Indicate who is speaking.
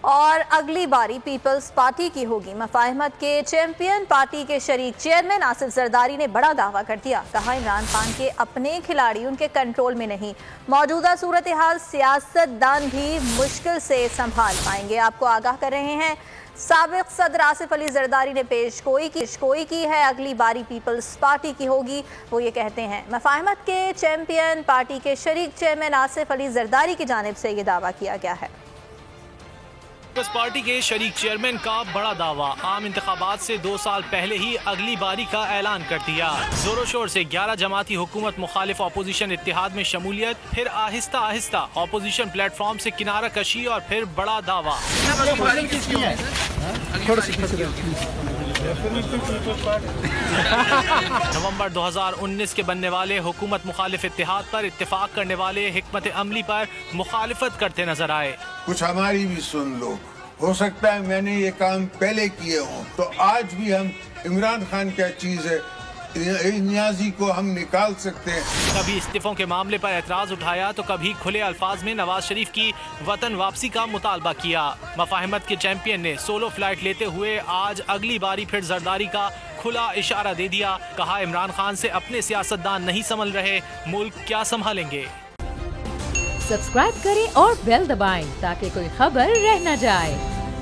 Speaker 1: और अगली बारी पीपल्स पार्टी की होगी। मफाहिमत के चैंपियन पार्टी के शरीक चेयरमैन आसिफ जरदारी ने बड़ा दावा कर दिया। कहा इमरान खान के अपने खिलाड़ी उनके कंट्रोल में नहीं, मौजूदा सूरत हाल सियासतदान भी मुश्किल से संभाल पाएंगे। आपको आगाह कर रहे हैं, साबिक सदर आसिफ अली जरदारी ने पेशगोई की है, अगली बारी पीपल्स पार्टी की होगी। वो ये कहते हैं, मफाहिमत के चैंपियन पार्टी के शरीक चेयरमैन आसिफ अली जरदारी की जानिब से ये दावा किया गया है।
Speaker 2: पीपल्स पार्टी के शरीक चेयरमैन का बड़ा दावा, आम इंतखाबात से 2 साल पहले ही अगली बारी का ऐलान कर दिया। जोरों शोर से 11 जमाती हुकूमत मुखालिफ अपोजिशन इत्तेहाद में शमूलियत, फिर आहिस्ता आहिस्ता अपोजिशन प्लेटफॉर्म से किनारा कशी और फिर बड़ा दावा। नवंबर 2019 के बनने वाले हुकूमत मुखालिफ इत्तेहाद पर इत्तेफाक करने वाले हिकमत अमली पर मुखालिफत करते नजर आए।
Speaker 3: कुछ हमारी भी सुन लो, हो सकता है मैंने ये काम पहले किए हों, तो आज भी हम इमरान खान क्या चीज है नियाजी को हम निकाल सकते हैं।
Speaker 2: कभी इस्तीफों के मामले पर एतराज उठाया तो कभी खुले अल्फाज में नवाज शरीफ की वतन वापसी का मुतालबा किया। मफाहिमत के चैंपियन ने सोलो फ्लाइट लेते हुए आज अगली बारी फिर जरदारी का खुला इशारा दे दिया। कहा इमरान खान से अपने सियासतदान नहीं संभल रहे, मुल्क क्या संभालेंगे।
Speaker 4: सब्सक्राइब करें और बेल दबाएं ताकि कोई खबर रह न जाए।